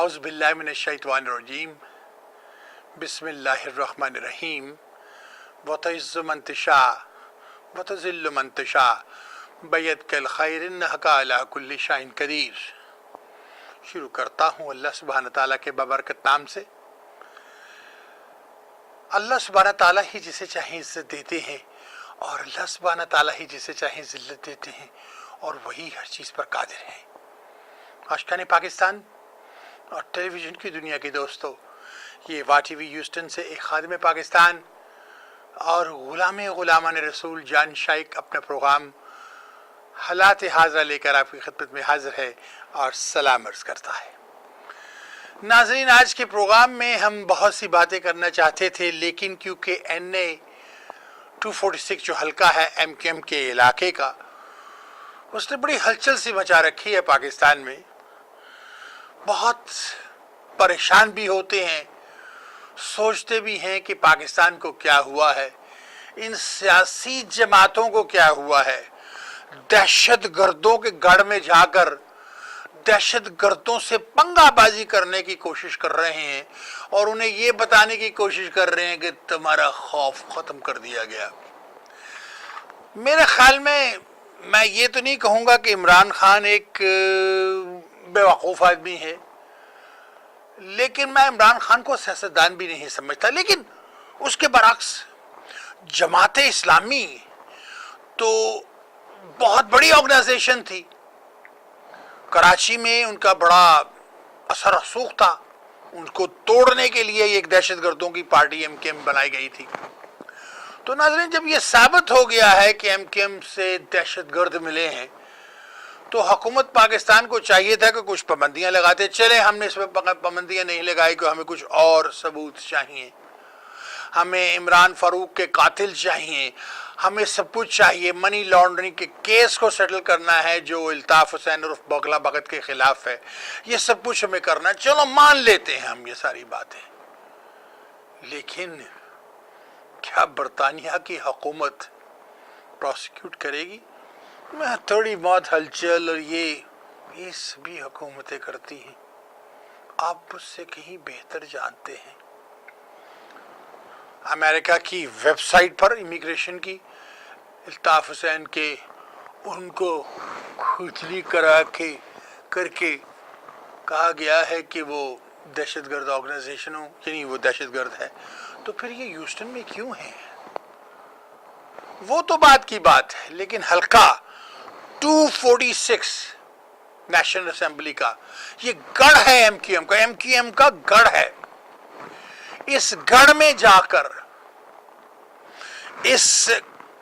اعوذ باللہ من الشیطان الرجیم بسم اللہ الرحمن الرحیم وتعز من تشاء وتذل من تشاء بیدک الخیر انک علی کل شیء قدیر۔ شروع کرتا ہوں اللہ سبحانہ تعالیٰ کے بابرکت نام سے۔ اللہ سبحانہ تعالیٰ ہی جسے چاہیں عزت دیتے ہیں اور اللہ سبحانہ تعالیٰ ہی جسے چاہیں ذلت دیتے ہیں اور وہی ہر چیز پر قادر ہیں۔ آشقان پاکستان اور ٹیلی ویژن کی دنیا کے دوستو، یہ وا ٹی وی ہیوسٹن سے ایک خادم پاکستان اور غلامان رسول جان شائق اپنا پروگرام حالات حاضرہ لے کر آپ کی خدمت میں حاضر ہے اور سلام عرض کرتا ہے۔ ناظرین، آج کے پروگرام میں ہم بہت سی باتیں کرنا چاہتے تھے، لیکن کیونکہ NA 246 جو حلقہ ہے MQM کے علاقے کا، اس نے بڑی ہلچل سی مچا رکھی ہے پاکستان میں۔ بہت پریشان بھی ہوتے ہیں، سوچتے بھی ہیں کہ پاکستان کو کیا ہوا ہے، ان سیاسی جماعتوں کو کیا ہوا ہے، دہشت گردوں کے گڑھ میں جا کر دہشت گردوں سے پنگا بازی کرنے کی کوشش کر رہے ہیں اور انہیں یہ بتانے کی کوشش کر رہے ہیں کہ تمہارا خوف ختم کر دیا گیا۔ میرے خیال میں یہ تو نہیں کہوں گا کہ عمران خان ایک بے وقوف آدمی ہے، لیکن میں عمران خان کو سیاستدان بھی نہیں سمجھتا، لیکن اس کے برعکس جماعت اسلامی تو بہت بڑی آرگنائزیشن تھی، کراچی میں ان کا بڑا اثر رسوخ تھا، ان کو توڑنے کے لیے ایک دہشت گردوں کی پارٹی MQM بنائی گئی تھی۔ تو ناظرین، جب یہ ثابت ہو گیا ہے کہ MQM سے دہشت گرد ملے ہیں تو حکومت پاکستان کو چاہیے تھا کہ کچھ پابندیاں لگاتے چلے۔ ہم نے اس میں پابندیاں نہیں لگائی کہ ہمیں کچھ اور ثبوت چاہیے، ہمیں عمران فاروق کے قاتل چاہیے، ہمیں سب کچھ چاہیے، منی لانڈرنگ کے کیس کو سیٹل کرنا ہے جو الطاف حسین عرف بغلا بغت کے خلاف ہے، یہ سب کچھ ہمیں کرنا ہے۔ چلو مان لیتے ہیں ہم یہ ساری باتیں، لیکن کیا برطانیہ کی حکومت پروسیکیوٹ کرے گی؟ میں تھوڑی بہت ہلچل اور یہ سبھی حکومتیں کرتی ہیں، آپ مجھ سے کہیں بہتر جانتے ہیں۔ امریکہ کی ویب سائٹ پر امیگریشن کی الطاف حسین کے ان کو کھوچلی کر کے کہا گیا ہے کہ وہ دہشت گرد آرگنائزیشنوں، یعنی وہ دہشت گرد ہے، تو پھر یہ ہیوسٹن میں کیوں ہیں؟ وہ تو بات کی بات ہے، لیکن حلقہ 246 نیشنل اسمبلی کا یہ گڑھ ہے MQM کا گڑھ ہے۔ اس گڑھ میں جا کر، اس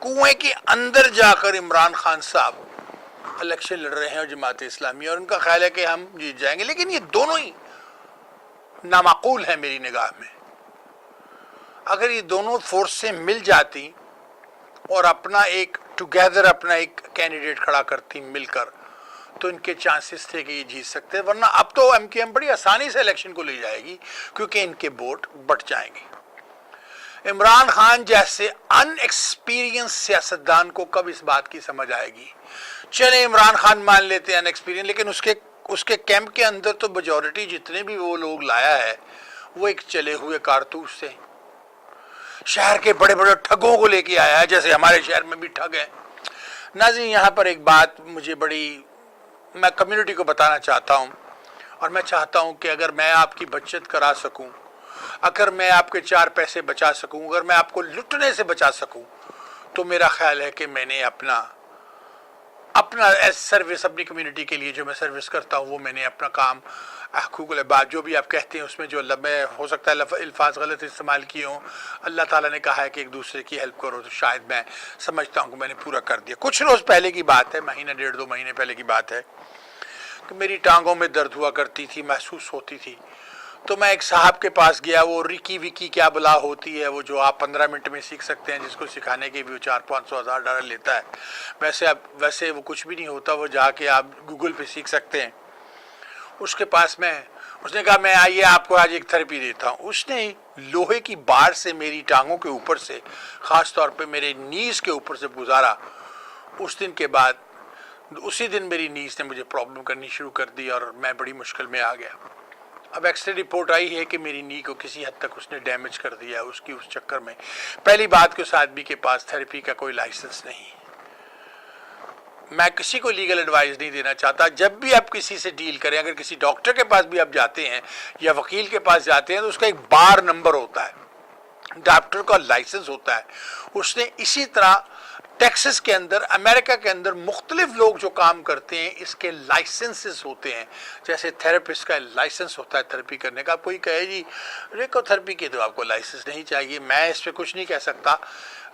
کنویں کے اندر جا کر عمران خان صاحب الیکشن لڑ رہے ہیں اور جماعت اسلامی، اور ان کا خیال ہے کہ ہم جیت جائیں گے، لیکن یہ دونوں ہی نامعقول ہیں میری نگاہ میں۔ اگر یہ دونوں فورس سے مل جاتی اور اپنا ایک کینڈیڈیٹ کھڑا کرتی مل کر، تو ان کے چانسز تھے کہ یہ جیت سکتے، ورنہ اب تو MQM بڑی آسانی سے الیکشن کو لے جائے گی کیونکہ ان کے ووٹ بٹ جائیں گے۔ عمران خان جیسے ان ایکسپیرینس سیاستدان کو کب اس بات کی سمجھ آئے گی؟ چلے عمران خان مان لیتے ہیں ان ایکسپیرینس، لیکن اس کے کیمپ کے اندر تو میجورٹی جتنے بھی وہ لوگ لایا ہے وہ ایک چلے ہوئے کارتوس سے، شہر کے بڑے بڑے ٹھگوں کو لے کے آیا ہے، جیسے ہمارے شہر میں بھی ٹھگ ہیں۔ ناظرین، یہاں پر ایک بات میں کمیونٹی کو بتانا چاہتا ہوں، اور میں چاہتا ہوں کہ اگر میں آپ کی بچت کرا سکوں، اگر میں آپ کے 4 پیسے بچا سکوں، اگر میں آپ کو لٹنے سے بچا سکوں، تو میرا خیال ہے کہ میں نے اپنا سروس اپنی کمیونٹی کے لیے جو میں سروس کرتا ہوں، وہ میں نے اپنا کام، حقوق العباد جو بھی آپ کہتے ہیں اس میں جو میں ہو سکتا ہے الفاظ غلط استعمال کیے ہوں، اللہ تعالیٰ نے کہا ہے کہ ایک دوسرے کی ہیلپ کرو، تو شاید میں سمجھتا ہوں کہ میں نے پورا کر دیا۔ کچھ روز پہلے کی بات ہے، مہینہ 1.5-2 مہینے پہلے کی بات ہے کہ میری ٹانگوں میں درد ہوا کرتی تھی، محسوس ہوتی تھی، تو میں ایک صاحب کے پاس گیا، وہ ریکی وکی کیا بلا ہوتی ہے، وہ جو آپ 15 منٹ میں سیکھ سکتے ہیں، جس کو سکھانے کے بھی وہ 400-500 ہزار ڈالر لیتا ہے، ویسے وہ کچھ بھی نہیں ہوتا، وہ جا کے آپ گوگل پہ سیکھ سکتے ہیں۔ اس کے پاس اس نے کہا میں آئیے آپ کو آج ایک تھیراپی دیتا ہوں۔ اس نے لوہے کی بار سے میری ٹانگوں کے اوپر سے، خاص طور پہ میرے نیز کے اوپر سے گزارا۔ اسی دن میری نیز نے مجھے پرابلم کرنی شروع کر دی اور میں بڑی مشکل میں آ گیا۔ اب ایکسرے رپورٹ آئی ہے کہ میری نی کو کسی حد تک اس نے ڈیمیج کر دیا اس چکر میں. پہلی بات کہ اس آدمی کے پاس تھراپی کا کوئی لائسنس نہیں. میں کسی کو لیگل ایڈوائز نہیں دینا چاہتا. جب بھی آپ کسی سے ڈیل کریں, اگر کسی ڈاکٹر کے پاس بھی آپ جاتے ہیں یا وکیل کے پاس جاتے ہیں تو اس کا ایک بار نمبر ہوتا ہے, ڈاکٹر کا لائسنس ہوتا ہے. اس نے اسی طرح ٹیکسس کے اندر, امریکہ کے اندر مختلف لوگ جو کام کرتے ہیں اس کے لائسنسز ہوتے ہیں. جیسے تھراپسٹ کا لائسنس ہوتا ہے تھراپی کرنے کا. کوئی کہے جی ریکو تھراپی کے تو آپ کو لائسنس نہیں چاہیے, میں اس پہ کچھ نہیں کہہ سکتا.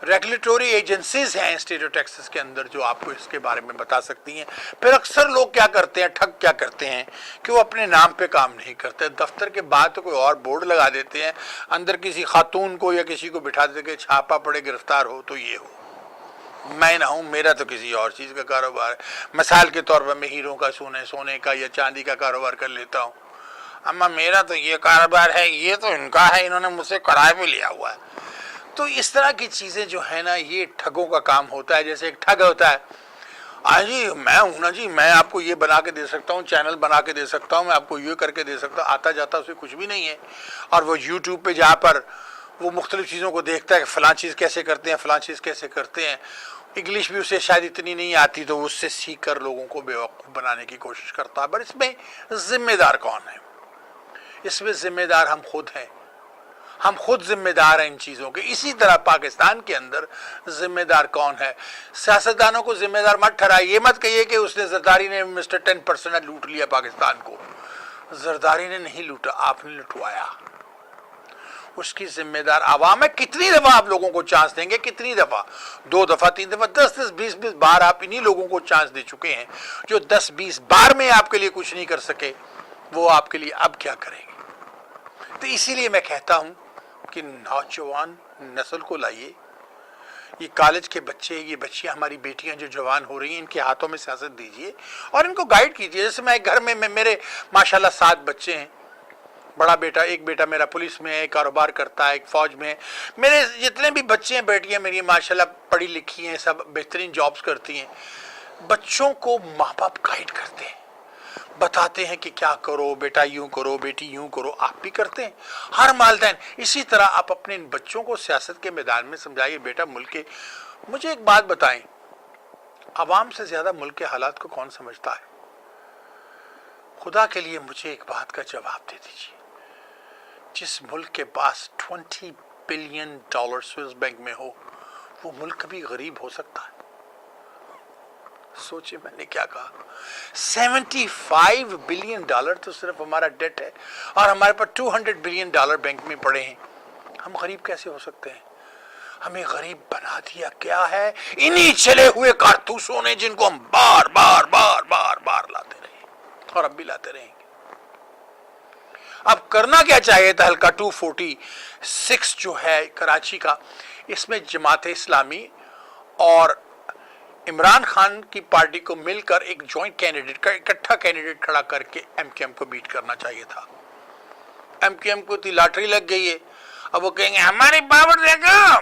ریگولیٹوری ایجنسیز ہیں اسٹیٹ آف ٹیکسس کے اندر جو آپ کو اس کے بارے میں بتا سکتی ہیں. پھر اکثر لوگ کیا کرتے ہیں, ٹھگ کیا کرتے ہیں کہ وہ اپنے نام پہ کام نہیں کرتے. دفتر کے بعد تو کوئی اور بورڈ لگا دیتے ہیں, اندر کسی خاتون کو یا کسی کو بٹھا دیتے کہ چھاپا پڑے گرفتار ہو تو یہ ہو. میں نہ ہوں, میرا تو کسی اور چیز کا کاروبار ہے. مثال کے طور پر میں ہیروں کا سونے کا یا چاندی کا کاروبار کر لیتا ہوں. اما میرا تو یہ کاروبار ہے, یہ تو ان کا ہے, انہوں نے مجھ سے کرائے پہ لیا ہوا ہے. تو اس طرح کی چیزیں جو ہے نا یہ ٹھگوں کا کام ہوتا ہے. جیسے ایک ٹھگ ہوتا ہے, جی میں ہوں نا جی, میں آپ کو یہ بنا کے دے سکتا ہوں, چینل بنا کے دے سکتا ہوں, میں آپ کو یہ کر کے دے سکتا ہوں. آتا جاتا اسے کچھ بھی نہیں ہے, اور وہ یوٹیوب پہ جا پر وہ مختلف چیزوں کو دیکھتا ہے کہ فلاں چیز کیسے کرتے ہیں, فلاں چیز کیسے کرتے ہیں. انگلش بھی اسے شاید اتنی نہیں آتی تو اس سے سیکھ کر لوگوں کو بیوقوف بنانے کی کوشش کرتا ہے. پر اس میں ذمہ دار کون ہے؟ اس میں ذمہ دار ہم خود ہیں. ہم خود ذمہ دار ہیں ان چیزوں کے. اسی طرح پاکستان کے اندر ذمہ دار کون ہے؟ سیاستدانوں کو ذمہ دار مت ٹھہرائے. یہ مت کہیے کہ اس نے زرداری نے مسٹر 10% لوٹ لیا پاکستان کو. زرداری نے نہیں لوٹا, آپ نے لٹوایا. اس کی ذمہ دار عوام ہے. کتنی دفعہ آپ لوگوں کو چانس دیں گے؟ کتنی دفعہ؟ 2 دفعہ, 3 دفعہ, 10 20 بار آپ انہی لوگوں کو چانس دے چکے ہیں. جو 10-20 بار میں آپ کے لیے کچھ نہیں کر سکے وہ آپ کے لیے اب کیا کریں گے؟ تو اسی لیے میں کہتا ہوں کہ نوجوان نسل کو لائیے. یہ کالج کے بچے, یہ بچیاں, ہماری بیٹیاں جو جوان ہو رہی ہیں, ان کے ہاتھوں میں سیاست دیجیے اور ان کو گائیڈ کیجیے. جیسے میں گھر میں میرے ماشاءاللہ 7 بچے ہیں. بڑا بیٹا, ایک بیٹا میرا پولیس میں ہے, ایک کاروبار کرتا ہے, ایک فوج میں ہے. میرے جتنے بھی بچے ہیں, بیٹیاں میری ماشاءاللہ پڑھی لکھی ہیں, سب بہترین جابز کرتی ہیں. بچوں کو ماں باپ گائیڈ کرتے ہیں, بتاتے ہیں کہ کیا کرو بیٹا, یوں کرو, بیٹی یوں کرو. آپ بھی کرتے ہیں, ہر والدین. اسی طرح آپ اپنے ان بچوں کو سیاست کے میدان میں سمجھائیے. بیٹا ملک کے, مجھے ایک بات بتائیں, عوام سے زیادہ ملک کے حالات کو کون سمجھتا ہے؟ خدا کے لیے مجھے ایک بات کا جواب دے دیجیے. جس ملک کے پاس $20 بلین سوئس بینک میں ہو, وہ ملک کبھی غریب ہو سکتا ہے؟ سوچے میں نے کیا کہا. $75 بلین تو صرف ہمارا ڈیٹ ہے, اور ہمارے پاس $200 بلین بینک میں پڑے ہیں. ہم غریب کیسے ہو سکتے ہیں؟ ہمیں غریب بنا دیا کیا ہے؟ انہی چلے ہوئے کارتوسوں نے, جن کو ہم بار بار بار بار بار لاتے رہے اور اب بھی لاتے رہیں گے. اب کرنا کیا چاہیے تھا؟ حلقہ 246 جو ہے کراچی کا, اس میں جماعت اسلامی اور عمران خان کی پارٹی کو مل کر ایک جوائنٹ کینڈیڈیٹ کا, اکٹھا کینڈیڈیٹ کھڑا کر کے ایم کیو ایم کو بیٹ کرنا چاہیے تھا. ایم کیو ایم کو لاٹری لگ گئی ہے. اب وہ کہیں گے ہماری پاور دیکھو,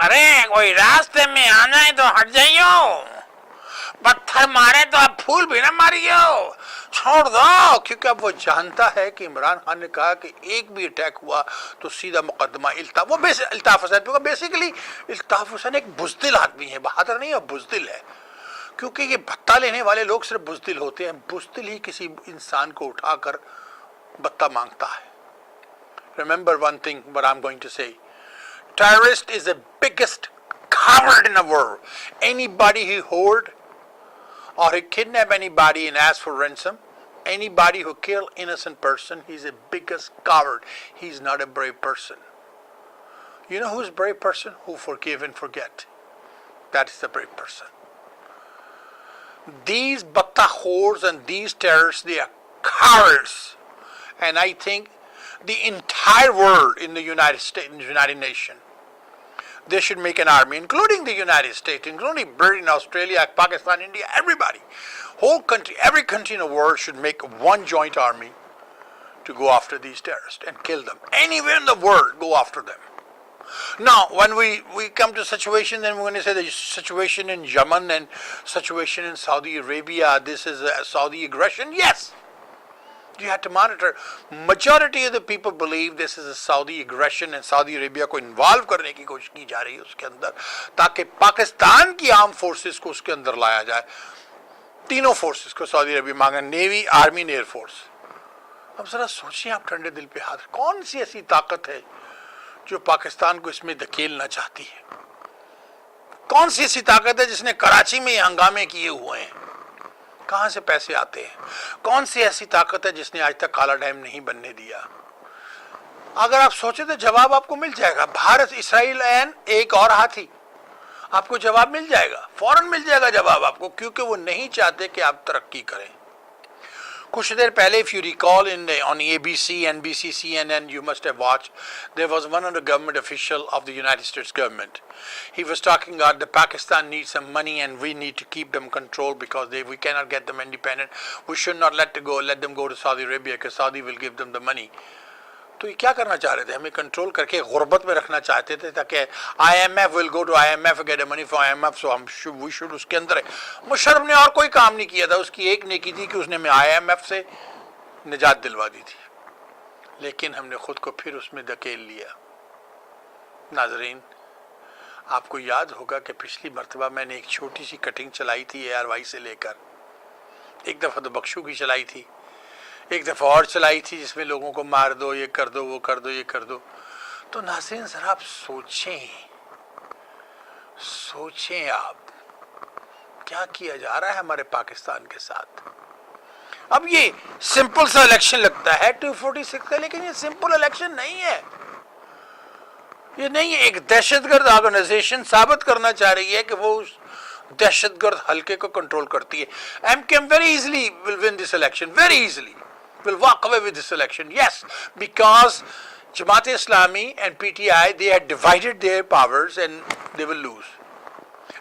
ارے کوئی راستے میں آنا ہے تو ہٹ جائیو, پتھر مارے تو آپ پھول بھی نہ ماریو, چھوڑ دو. کیونکہ اب وہ جانتا ہے کہ عمران خان نے کہا کہ ایک بھی اٹیک ہوا تو سیدھا مقدمہ الطاف. وہ الطاف حسین پہ, بیسیکلی الطاف حسین ایک بزدل آدمی ہے, بہادر نہیں ہے, بزدل ہے. کیونکہ یہ بھتہ لینے والے لوگ صرف بزدل ہوتے ہیں. بزدل ہی کسی انسان کو اٹھا کر بھتہ مانگتا ہے. Remember one thing what I'm going to say. Terrorist is the biggest coward in the world. Anybody who hold or who kidnap anybody and ask for ransom, anybody who kill innocent person, he's the biggest coward. He's not a brave person. You know who's a brave person? Who forgive and forget. That is the brave person. These battakhors and these terrorists, they are cowards. And I think the entire world in the United States, in the United Nations, they should make an army, including the United States, including Britain, Australia, Pakistan, India, everybody. Whole country, every country in the world should make one joint army to go after these terrorists and kill them. Anywhere in the world, go after them. Now, when we come to situation, then we're going to say the situation in Yemen and situation in Saudi Arabia, this is Saudi aggression. Yes. You have to monitor. Majority of the people believe this is a Saudi aggression and Saudi Arabia کو involve کرنے کی کوشش کی جا رہی ہے اس کے اندر تاکہ پاکستان کی آرم فورسز کو اس کے اندر لایا جائے. تینوں فورسز کو سعودی عربیہ مانگا, نیوی, آرمی, ایئر فورس. اب ذرا سوچیں آپ ٹھنڈے دل پہ ہاتھ, کون سی ایسی طاقت ہے جو پاکستان کو اس میں دھکیلنا چاہتی ہے؟ کون سی ایسی طاقت ہے جس نے کراچی میں یہ ہنگامے کیے ہوئے ہیں؟ کہاں سے پیسے آتے ہیں؟ کون سی ایسی طاقت ہے جس نے آج تک کالا ڈیم نہیں بننے دیا؟ اگر آپ سوچیں تو جواب آپ کو مل جائے گا. بھارت, اسرائیل این ایک اور ہاتھی, آپ کو جواب مل جائے گا, فوراً مل جائے گا جواب آپ کو, کیونکہ وہ نہیں چاہتے کہ آپ ترقی کریں. کچھ دیر پہلے, if you recall, on ABC, NBC, CNN, you must have watched, there was one of the government official of the United States government. He was talking about that Pakistan needs some money and we need to keep them controlled because we cannot get them independent. We should not let them go to Saudi Arabia because Saudi will give them the money. تو یہ کیا کرنا چاہ رہے تھے؟ ہمیں control کر کے غربت میں رکھنا چاہتے تھے تاکہ IMF will go to IMF and get money from IMF, so we should اس کے اندر ہے. مشرف نے اور کوئی کام نہیں کیا تھا, اس کی ایک نیکی تھی کہ اس نے ہمیں IMF سے نجات دلوا دی تھی, لیکن ہم نے خود کو پھر اس میں دھکیل لیا. ناظرین, آپ کو یاد ہوگا کہ پچھلی مرتبہ میں نے ایک چھوٹی سی کٹنگ چلائی تھی ARY سے لے کر, ایک دفعہ تو بخشو کی چلائی تھی, ایک دفعہ اور چلائی تھی جس میں لوگوں کو مار دو, یہ کر دو, وہ کر دو, یہ کر دو. تو ناظرین ذرا آپ سوچیں آپ کیا کیا جا رہا ہے ہمارے پاکستان کے ساتھ. اب یہ سمپل سا الیکشن لگتا ہے 246 کا, لیکن یہ سمپل الیکشن نہیں ہے. یہ نہیں ہے. ایک دہشت گرد آرگنائزیشن ثابت کرنا چاہ رہی ہے کہ وہ دہشت گرد حلقے کو کنٹرول کرتی ہے. MKM very easily will win this election, very easily will walk away with this election. Yes, because Jamaat Islami and PTI, they had divided their powers and they will lose.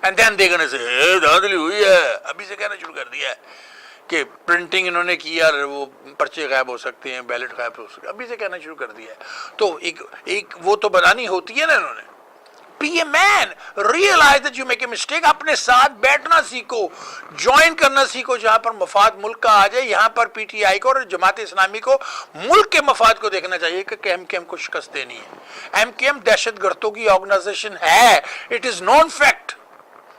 And then they're going to say, hey, دھاندلی ہوئی ہے. ابھی سے کہنا شروع کر دیا ہے کہ پرنٹنگ انہوں نے کی اور وہ پرچے غائب ہو سکتے ہیں, بیلٹ غائب ہو سکتے ہیں. ابھی سے کہنا شروع کر دیا ہے. تو ایک وہ تو بنانی ہوتی ہے نا انہوں نے. Be a man, realize that you make a mistake. اپنے ساتھ بیٹھنا سیکھو, جوائن کرنا سیکھو جہاں پر مفاد ملک کا آ جائے. یہاں پر PTI کو اور جماعت اسلامی کو ملک کے مفاد کو دیکھنا چاہیے کہ MKM کو شکست دینی ہے. MKM دہشت گردوں کی آرگنائزیشن ہے, it is known fact.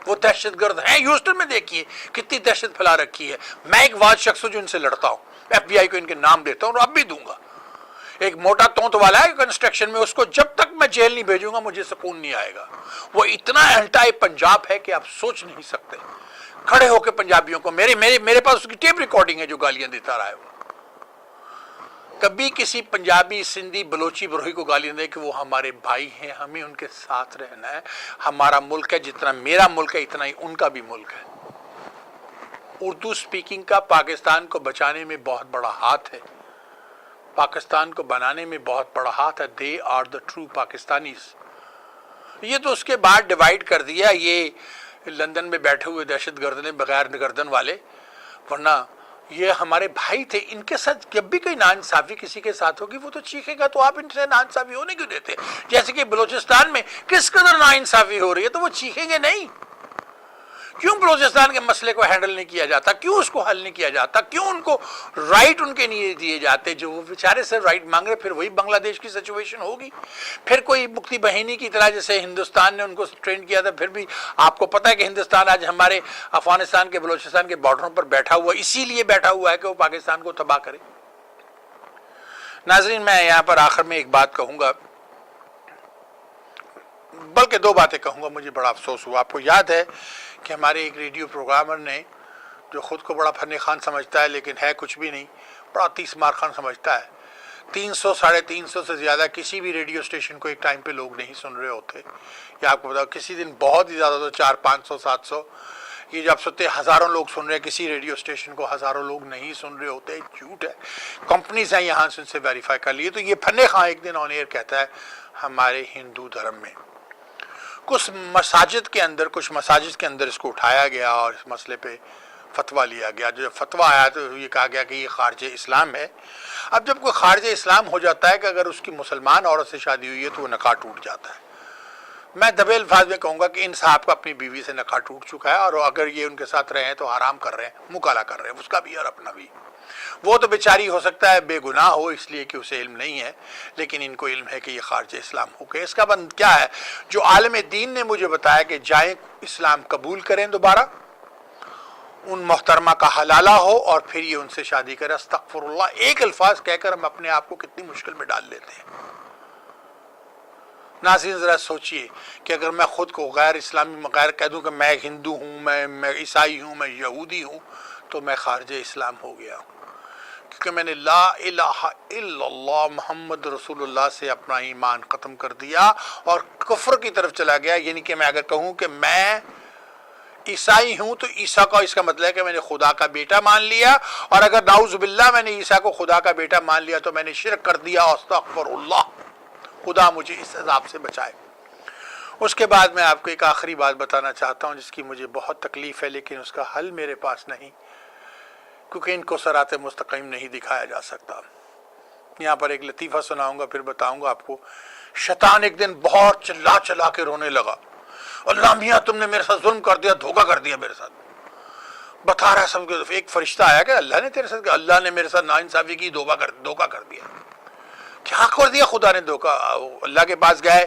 وہ دہشت گرد ہیں. ہیوسٹن میں دیکھیے کتنی دہشت پھیلا رکھی ہے. میں ایک واحد شخص ہوں جو ان سے لڑتا ہوں, FBI کو ان کے نام دیتا ہوں اور اب بھی دوں گا. ایک موٹا تونت والا ہے کنسٹرکشن میں, اس کو جب تک میں جیل نہیں بھیجوں گا مجھے سکون نہیں آئے گا. وہ اتنا اینٹائی پنجاب ہے کہ آپ سوچ نہیں سکتے. کھڑے ہو کے پنجابیوں کو, میرے پاس اس کی ٹیپ ریکارڈنگ ہے جو گالیاں دیتا رہا ہے. وہ کبھی کسی پنجابی, سندھی, بلوچی, بروہی کو گالیاں دے کہ وہ ہمارے بھائی ہیں, ہمیں ان کے ساتھ رہنا ہے, ہمارا ملک ہے, جتنا میرا ملک ہے اتنا ہی ان کا بھی ملک ہے. اردو سپیکنگ کا پاکستان کو بچانے میں بہت بڑا ہاتھ ہے, پاکستان کو بنانے میں بہت بڑا ہاتھ ہے. They are the true Pakistanis. یہ تو اس کے بعد ڈیوائیڈ کر دیا یہ لندن میں بیٹھے ہوئے دہشت گرد نے, بغیر گردن والے, ورنہ یہ ہمارے بھائی تھے. ان کے ساتھ جب بھی کوئی ناانصافی کسی کے ساتھ ہوگی وہ تو چیخے گا, تو آپ ان سے ناانصافی ہونے کیوں دیتے؟ جیسے کہ بلوچستان میں کس قدر ناانصافی ہو رہی ہے تو وہ چیخیں گے نہیں. کیوں بلوچستان کے مسئلے کو ہینڈل نہیں کیا جاتا؟ کیوں اس کو حل نہیں کیا جاتا؟ کیوں ان کو رائٹ ان کے نہیں دیے جاتے جو وہ بیچارے سے رائٹ مانگ رہے؟ پھر وہی بنگلہ دیش کی سچویشن ہوگی. پھر کوئی مکتی بہینی کی طرح جیسے ہندوستان نے ان کو ٹرین کیا تھا. پھر بھی آپ کو پتہ ہے کہ ہندوستان آج ہمارے افغانستان کے, بلوچستان کے بارڈروں پر بیٹھا ہوا, اسی لیے بیٹھا ہوا ہے کہ وہ پاکستان کو تباہ کرے. ناظرین, میں یہاں پر آخر میں ایک بات کہوں گا, بلکہ دو باتیں کہوں گا. مجھے بڑا افسوس ہوا, آپ کو یاد ہے کہ ہمارے ایک ریڈیو پروگرامر نے, جو خود کو بڑا فن خان سمجھتا ہے لیکن ہے کچھ بھی نہیں, بڑا 30 مار خان سمجھتا ہے, 300 350 سے زیادہ کسی بھی ریڈیو اسٹیشن کو ایک ٹائم پہ لوگ نہیں سن رہے ہوتے. یا آپ کو بتاؤ کسی دن بہت ہی زیادہ تو 400 500 700, یہ جب سنتے ہزاروں لوگ سن رہے ہیں, کسی ریڈیو اسٹیشن کو ہزاروں لوگ نہیں سن رہے ہوتے. جھوٹ ہے, کمپنیز ہیں یہاں سے ان سے ویریفائی کر لیے. تو یہ فن خان ایک دن آن ایئر کہتا ہے ہمارے ہندو دھرم میں کچھ مساجد کے اندر اس کو اٹھایا گیا اور اس مسئلے پہ فتویٰ لیا گیا. جو فتویٰ آیا تو یہ کہا گیا کہ یہ خارج اسلام ہے. اب جب کوئی خارج اسلام ہو جاتا ہے کہ اگر اس کی مسلمان عورت سے شادی ہوئی ہے تو وہ نکاح ٹوٹ جاتا ہے. میں دبے الفاظ میں کہوں گا کہ ان صاحب کا اپنی بیوی سے نکاح ٹوٹ چکا ہے، اور اگر یہ ان کے ساتھ رہے ہیں تو حرام کر رہے ہیں، مکالا کر رہے ہیں، اس کا بھی اور اپنا بھی۔ وہ تو بیچاری ہو سکتا ہے بے گناہ ہو اس لیے کہ اسے علم نہیں ہے، لیکن ان کو علم ہے کہ یہ خارج اسلام ہو گئے۔ اس کا بند کیا ہے؟ جو عالم دین نے مجھے بتایا کہ جائیں اسلام قبول کریں دوبارہ، ان محترمہ کا حلالہ ہو اور پھر یہ ان سے شادی کرے۔ استغفر اللہ، ایک الفاظ کہہ کر ہم اپنے آپ کو کتنی مشکل میں ڈال لیتے ہیں۔ ناظرین ذرا سوچئے کہ اگر میں خود کو غیر اسلامی غیر کہہ دوں کہ میں ہندو ہوں، میں عیسائی ہوں، میں یہودی ہوں، تو میں خارج اسلام ہو گیا ہوں، کیونکہ میں نے لا الہ الا اللہ محمد رسول اللہ سے اپنا ایمان ختم کر دیا اور کفر کی طرف چلا گیا۔ یعنی کہ میں اگر کہوں کہ میں عیسائی ہوں تو عیسیٰ کا اس کا مطلب ہے کہ میں نے خدا کا بیٹا مان لیا، اور اگر نعوذ باللہ میں نے عیسیٰ کو خدا کا بیٹا مان لیا تو میں نے شرک کر دیا۔ استغفر اللہ، خدا مجھے اس عذاب سے بچائے۔ اس کے بعد میں آپ کو ایک آخری بات بتانا چاہتا ہوں جس کی مجھے بہت تکلیف ہے، لیکن اس کا حل میرے پاس نہیں، کیونکہ ان کو صراط مستقیم نہیں دکھایا جا سکتا۔ یہاں پر ایک لطیفہ سناؤں گا، پھر بتاؤں گا آپ کو۔ شیطان ایک دن بہت چلا چلا کے رونے لگا، اللہ میاں تم نے میرے ساتھ ظلم کر دیا، دھوکہ کر دیا میرے ساتھ۔ بتا رہا ہے سب کو۔ ایک فرشتہ آیا کہ اللہ نے تیرے ساتھ، اللہ نے میرے ساتھ ناانصافی کی، دھوکہ کر دیا۔ کیا کر دیا خدا نے؟ دھوکہ۔ اللہ کے پاس گئے،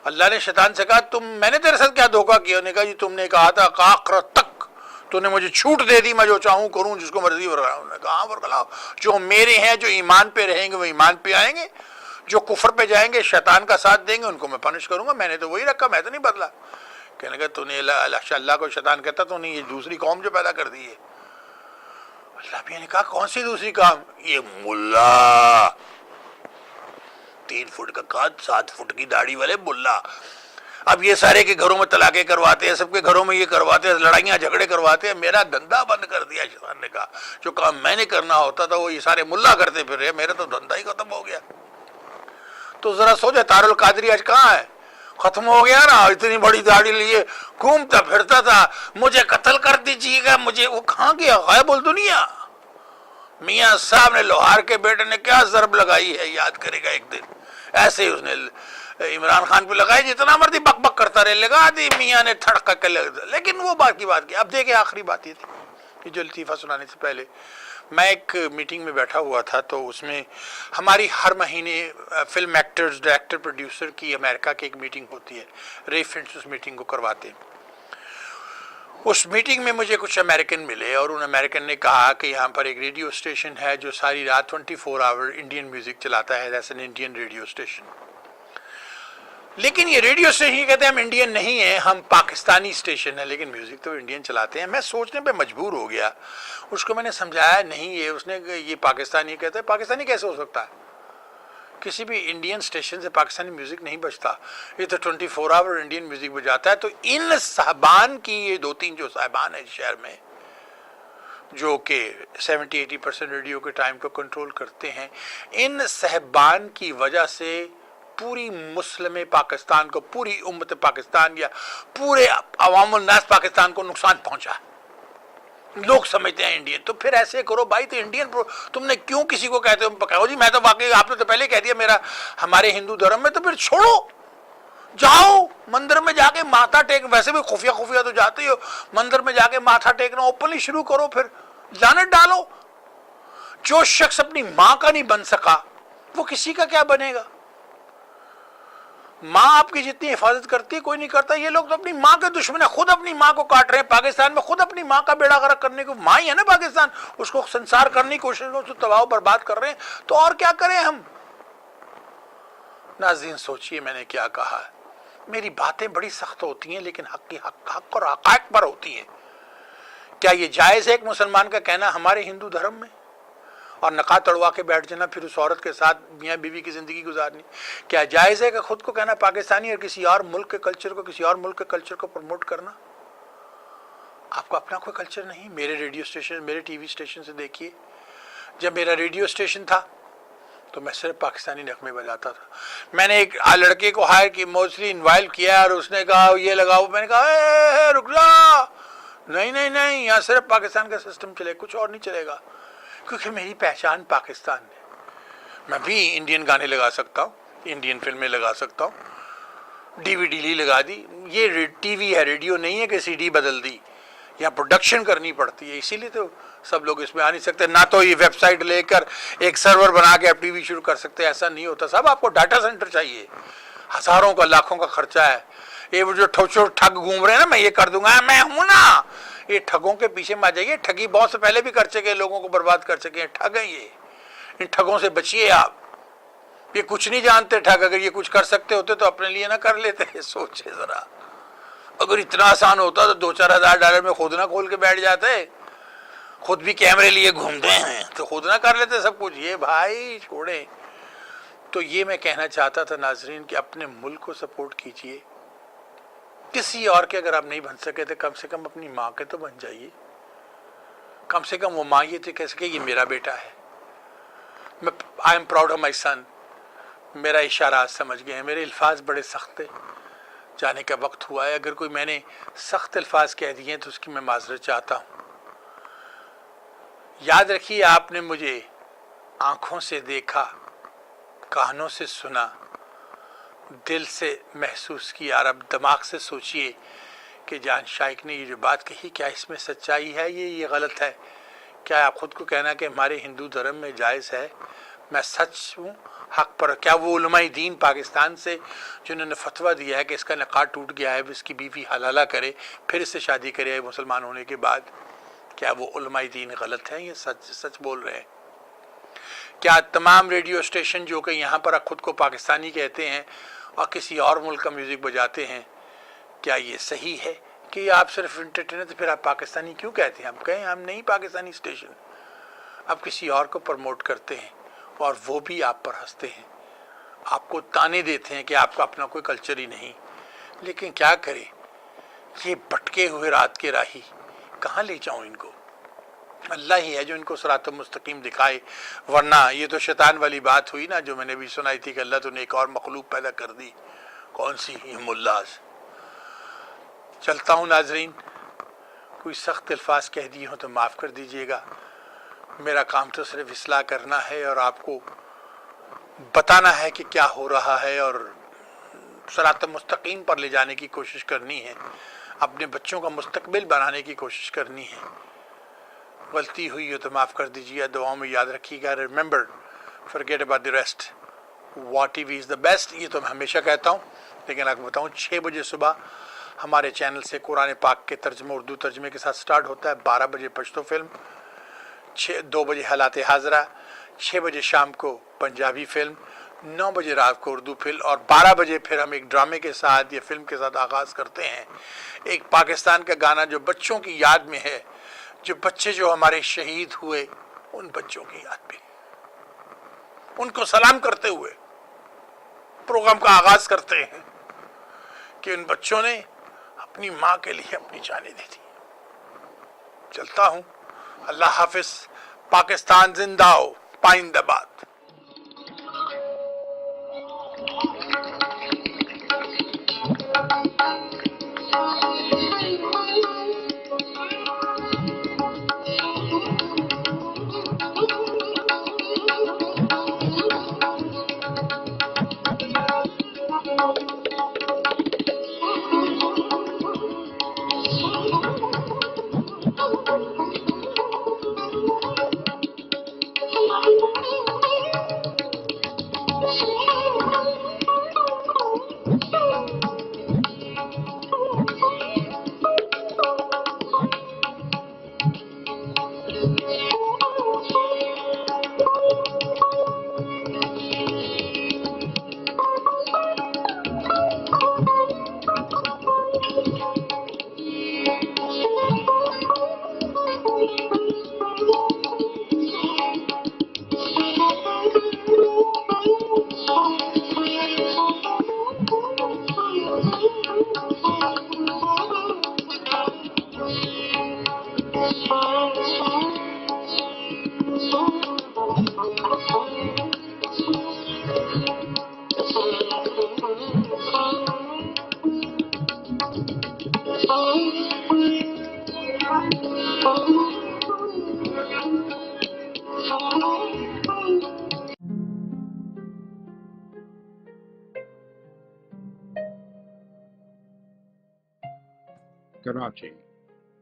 اللہ نے شیطان سے کہا میں نے تیرے ساتھ کیا دھوکہ کیا؟ انہوں نے کہا جی تم نے کہا تھا آخرت تک تو نے مجھے چھوٹ دے دی، میں جو چاہوں کروں، جس کو مرضی ورگلاؤں۔ انہوں نے کہا ہاں ورگلاؤ، جو میرے ہیں جو ایمان پہ رہیں گے وہ ایمان پہ آئیں گے، جو کفر پہ جائیں گے شیطان کا ساتھ دیں گے ان کو میں پنش کروں گا۔ میں نے تو وہی رکھا، میں تو نہیں بدلا۔ کہنے لگا تو نے اللہ کو شیطان کہتا تو نے یہ دوسری قوم جو پیدا کر دی ہے۔ اللہ بھی نے کہا کون سی دوسری قوم؟ یہ ملا، 3 فٹ کا قد، 7 فٹ کی داڑھی والے ملا۔ اب یہ سارے کے گھروں میں طلاقیں کرواتے ہیں، سب کے گھروں میں یہ کرواتے ہیں، لڑائیاں جھگڑے کرواتے ہیں۔ میرا دھندا بند کر دیا شیطان نے کہا، جو کام میں نے کرنا ہوتا تھا وہ یہ سارے ملا کرتے پھر رہے، میرا تو دھندا ہی ختم ہو گیا۔ تو ذرا سوچے تار القادری آج کہاں ہے؟ ختم ہو گیا نا۔ اتنی بڑی داڑھی لیے گھومتا پھرتا تھا، مجھے قتل کر دیجیے گا مجھے، وہ کہاں گیا؟ غائب الدنیا۔ میاں صاحب نے لوہار کے بیٹے نے کیا ضرب لگائی ہے، یاد کرے گا ایک دن۔ ایسے ہی اس نے عمران خان پہ لگائی، جتنا مرضی بک بک کرتا رہے، لگا دی میاں نے تھڑک کے لگ دیا۔ لیکن وہ بات کی بات کی۔ اب دیکھیں آخری بات یہ تھی کہ جو لطیفہ سنانے سے پہلے میں ایک میٹنگ میں بیٹھا ہوا تھا، تو اس میں ہماری ہر مہینے فلم ایکٹرز، ڈائریکٹر، پروڈیوسر کی امریکہ کی ایک میٹنگ ہوتی ہے، ریفرنس اس میٹنگ کو کرواتے ہیں۔ اس میٹنگ میں مجھے کچھ امریکن ملے، اور ان امریکن نے کہا کہ یہاں پر ایک ریڈیو اسٹیشن ہے جو ساری رات 24 آور انڈین میوزک چلاتا ہے، as an Indian radio station. لیکن یہ ریڈیو اسٹیشن یہ کہتے ہیں ہم انڈین نہیں ہیں، ہم پاکستانی اسٹیشن ہے، لیکن میوزک تو انڈین چلاتے ہیں۔ میں سوچنے پہ مجبور ہو گیا۔ اس کو میں نے سمجھایا نہیں، یہ اس نے یہ پاکستانی کہتے ہیں، پاکستانی کیسے ہو سکتا ہے؟ کسی بھی انڈین اسٹیشن سے پاکستانی میوزک نہیں بجتا، یہ تو 24 آور انڈین میوزک بجاتا ہے۔ تو ان صاحبان کی، یہ 2-3 جو صاحبان ہیں شہر میں جو کہ 70-80% ریڈیو کے ٹائم کو کنٹرول کرتے ہیں، ان صاحبان کی وجہ سے پوری مسلم پاکستان کو، پوری امت پاکستان یا پورے عوام الناس پاکستان کو نقصان پہنچا۔ لوگ سمجھتے ہیں انڈین، تو پھر ایسے کرو بھائی، تو انڈین تم نے کیوں کسی کو کہتے ہو پکاؤ جی؟ میں تو واقعی آپ نے تو پہلے کہہ دیا میرا ہمارے ہندو دھرم میں، تو پھر چھوڑو، جاؤ مندر میں جا کے ماتھا ٹیک، ویسے بھی خفیہ تو جاتے ہی ہو، مندر میں جا کے ماتھا ٹیکنا اوپنلی شروع کرو، پھر لعنت ڈالو۔ جو شخص اپنی ماں کا نہیں بن سکا وہ کسی کا کیا بنے گا؟ ماں آپ کی جتنی حفاظت کرتی ہے کوئی نہیں کرتا۔ یہ لوگ تو اپنی ماں کے دشمن ہیں، خود اپنی ماں کو کاٹ رہے ہیں۔ پاکستان میں خود اپنی ماں کا بیڑا غرق کرنے کو، ماں ہی ہے نا پاکستان، اس کو سنسار کرنے کی کوشش میں اس کو تباہ و برباد کر رہے ہیں، تو اور کیا کریں ہم؟ ناظرین سوچئے میں نے کیا کہا ہے۔ میری باتیں بڑی سخت ہوتی ہیں لیکن حق اور حقائق پر ہوتی ہیں۔ کیا یہ جائز ہے ایک مسلمان کا کہنا ہمارے ہندو دھرم میں، اور نقاب تڑوا کے بیٹھ جانا پھر اس عورت کے ساتھ میاں بیوی کی زندگی گزارنی؟ کیا جائز ہے کہ خود کو کہنا پاکستانی اور کسی اور ملک کے کلچر کو، کسی اور ملک کے کلچر کو پروموٹ کرنا؟ آپ کو اپنا کوئی کلچر نہیں؟ میرے ریڈیو اسٹیشن، میرے ٹی وی اسٹیشن سے دیکھیے، جب میرا ریڈیو اسٹیشن تھا تو میں صرف پاکستانی نغمے بجاتا تھا۔ میں نے ایک لڑکے کو ہائر کی، موسٹلی انوائٹ کیا، اور اس نے کہا یہ لگاؤ، میں نے کہا اے رک جا، نہیں، یہاں صرف پاکستان کا سسٹم چلے، کچھ اور نہیں چلے گا، کیونکہ میری پہچان پاکستان ہے۔ میں بھی انڈین گانے لگا سکتا ہوں، انڈین فلمیں لگا سکتا ہوں، DVD لی لگا دی. یہ ٹی وی ہے, ریڈیو نہیں ہے کہ CD بدل دی. یہاں پروڈکشن کرنی پڑتی ہے, اسی لیے تو سب لوگ اس میں آ نہیں سکتے. نہ تو یہ ویب سائٹ لے کر ایک سرور بنا کے آپ TV شروع کر سکتے, ایسا نہیں ہوتا صاحب. آپ کو ڈاٹا سینٹر چاہیے, ہزاروں کا لاکھوں کا خرچہ ہے. یہ وہ جو ٹھگ گھوم رہے ہیں نا, میں یہ کر دوں گا, میں ہوں نا, یہ ٹھگوں کے پیچھے میں آ جائیے. ٹھگی بہت سے پہلے بھی کر چکے, لوگوں کو برباد کر چکے ہیں. ٹھگ ہیں یہ, ان ٹھگوں سے بچیے آپ. یہ کچھ نہیں جانتے ٹھگ. اگر یہ کچھ کر سکتے ہوتے تو اپنے لیے نہ کر لیتے. سوچے ذرا, اگر اتنا آسان ہوتا تو $2-4 میں خود نہ کھول کے بیٹھ جاتے. خود بھی کیمرے لیے گھومتے ہیں تو خود نہ کر لیتے سب کچھ. یہ بھائی چھوڑیں. تو یہ میں کہنا چاہتا تھا ناظرین کہ اپنے ملک کو سپورٹ کیجئے. کسی اور کے اگر آپ نہیں بن سکے تو کم سے کم اپنی ماں کے تو بن جائیے. کم سے کم وہ ماں یہ تو کہہ سکے یہ میرا بیٹا ہے, میں I am proud of my son. میرا اشارات سمجھ گئے ہیں. میرے الفاظ بڑے سخت تھے, جانے کا وقت ہوا ہے. اگر کوئی میں نے سخت الفاظ کہہ دیے ہیں تو اس کی میں معذرت چاہتا ہوں. یاد رکھیے, آپ نے مجھے آنکھوں سے دیکھا, کانوں سے سنا, دل سے محسوس کیا, اور اب دماغ سے سوچئے کہ جان شائق نے یہ جو بات کہی, کیا اس میں سچائی ہے, یہ غلط ہے. کیا آپ خود کو کہنا کہ ہمارے ہندو دھرم میں جائز ہے, میں سچ ہوں حق پر. کیا وہ علماء دین پاکستان سے جنہوں نے فتویٰ دیا ہے کہ اس کا نکاح ٹوٹ گیا ہے, اس کی بیوی حلالہ کرے پھر اس سے شادی کرے مسلمان ہونے کے بعد, کیا وہ علماء دین غلط ہیں, یہ سچ بول رہے ہیں؟ کیا تمام ریڈیو اسٹیشن جو کہ یہاں پر خود کو پاکستانی کہتے ہیں اور کسی اور ملک کا میوزک بجاتے ہیں, کیا یہ صحیح ہے کہ آپ صرف انٹرٹینر, تو پھر آپ پاکستانی کیوں کہتے ہیں؟ ہم کہیں ہم نہیں پاکستانی اسٹیشن, آپ کسی اور کو پروموٹ کرتے ہیں اور وہ بھی آپ پر ہنستے ہیں, آپ کو تانے دیتے ہیں کہ آپ کا اپنا کوئی کلچر ہی نہیں. لیکن کیا کریں, یہ بھٹکے ہوئے رات کے راہی, کہاں لے جاؤں ان کو؟ اللہ ہی ہے جو ان کو صراط مستقیم دکھائے. ورنہ یہ تو شیطان والی بات ہوئی نا, جو میں نے بھی سنائی تھی کہ اللہ تو نے ایک اور مخلوق پیدا کر دی. کون سی؟ ملاز. چلتا ہوں ناظرین, کوئی سخت الفاظ کہہ دیے ہوں تو معاف کر دیجئے گا. میرا کام تو صرف اصلاح کرنا ہے اور آپ کو بتانا ہے کہ کیا ہو رہا ہے, اور صراط مستقیم پر لے جانے کی کوشش کرنی ہے, اپنے بچوں کا مستقبل بنانے کی کوشش کرنی ہے. غلطی ہوئی ہو تو معاف کر دیجیے, دعاؤں میں یاد رکھیے گا. Remember, forget about the rest. What T V is the best, یہ تو میں ہمیشہ کہتا ہوں. لیکن آپ کو بتاؤں 6 بجے صبح ہمارے چینل سے قرآن پاک کے ترجمہ اردو ترجمے کے ساتھ سٹارٹ ہوتا ہے. 12 بجے پشتو فلم, 2 بجے حالات حاضرہ, 6 بجے شام کو پنجابی فلم, 9 بجے رات کو اردو فلم, اور 12 بجے پھر ہم ایک ڈرامے کے ساتھ یا فلم کے ساتھ آغاز کرتے ہیں. ایک پاکستان کا گانا جو بچوں کی یاد میں ہے, جو بچے جو ہمارے شہید ہوئے, ان بچوں کی یاد میں, ان کو سلام کرتے ہوئے پروگرام کا آغاز کرتے ہیں کہ ان بچوں نے اپنی ماں کے لیے اپنی جانیں دے دی. چلتا ہوں, اللہ حافظ. پاکستان زندہ ہو, پائندہ باد. Karachi.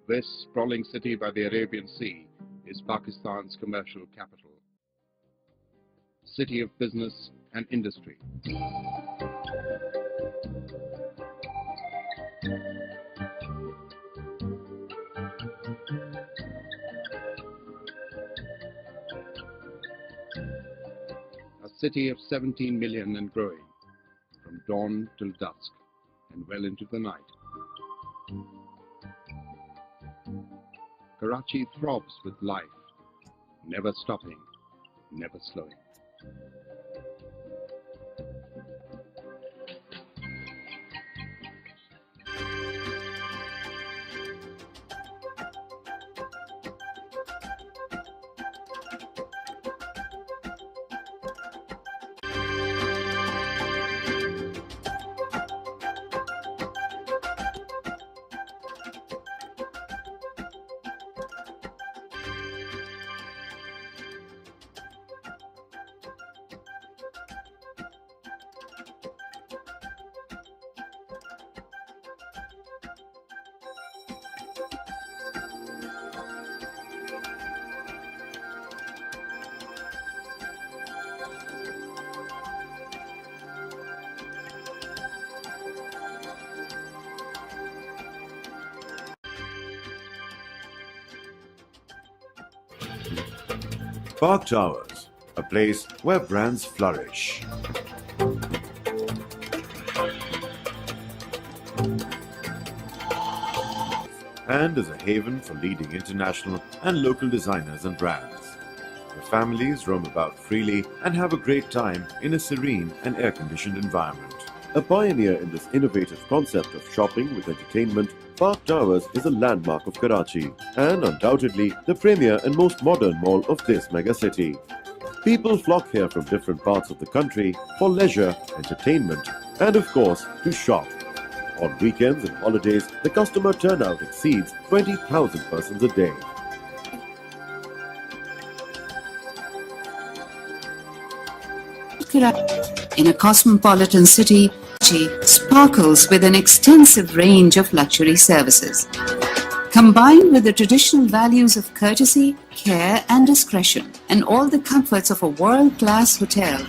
This sprawling city by the Arabian Sea is Pakistan's commercial capital. City of business and industry. A city of 17 million and growing, from dawn till dusk and well into the night. Karachi throbs with life, never stopping, never slowing. Park Towers, a place where brands flourish. And is a haven for leading international and local designers and brands. The families roam about freely and have a great time in a serene and air-conditioned environment. A pioneer in this innovative concept of shopping with entertainment, Park Towers is a landmark of Karachi and undoubtedly the premier and most modern mall of this megacity. People flock here from different parts of the country for leisure, entertainment, and of course to shop. On weekends and holidays, the customer turnout exceeds 20,000 persons a day. In a cosmopolitan city, Karachi sparkles with an extensive range of luxury services. Combined with the traditional values of courtesy, care and discretion, and all the comforts of a world-class hotel,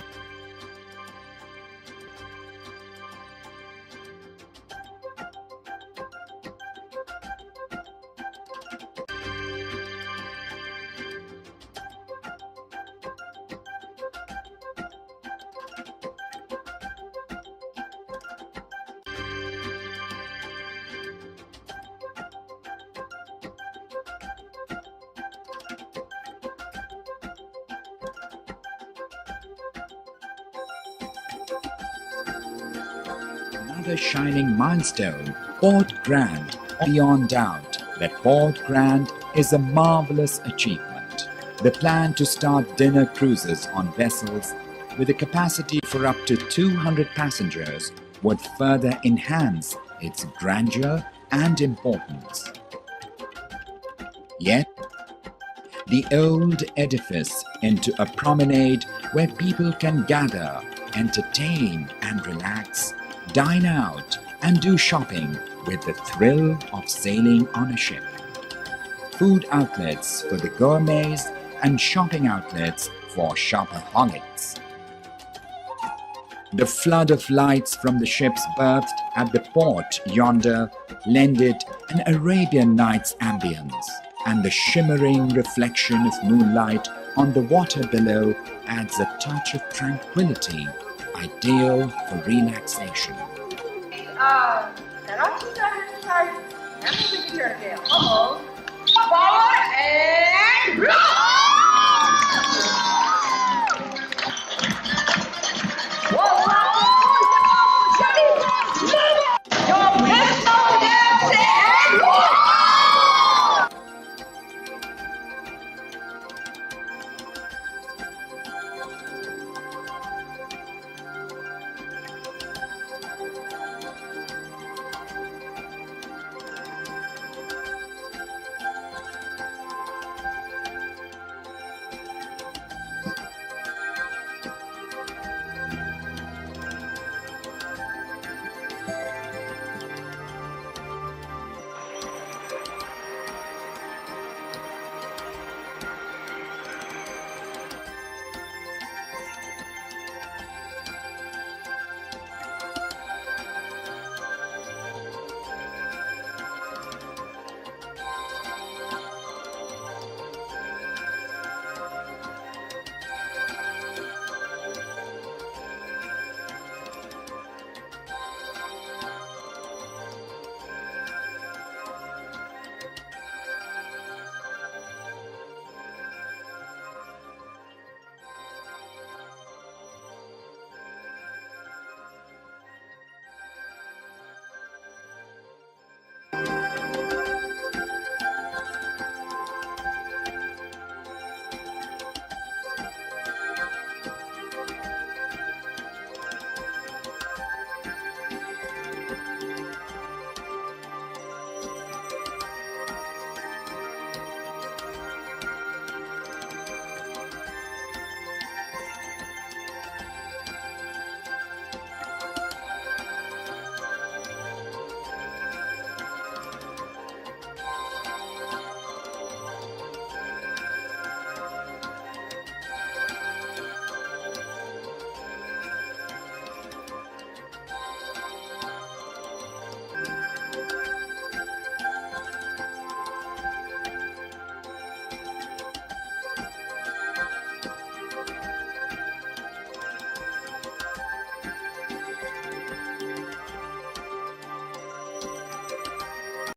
another shining milestone, Port Grand. Beyond doubt that Port Grand is a marvelous achievement. The plan to start dinner cruises on vessels with a capacity for up to 200 passengers would further enhance its grandeur and importance. Yet, the old edifice into a promenade where people can gather, entertain and relax, dine out and do shopping with the thrill of sailing on a ship. Food outlets for the gourmets and shopping outlets for shopaholics. The flood of lights from the ships berthed at the port yonder lend it an Arabian Nights ambience, and the shimmering reflection of moonlight on the water below adds a touch of tranquility, ideal for relaxation. Karachi started to charge. Now we can turn it down. Forward and roll!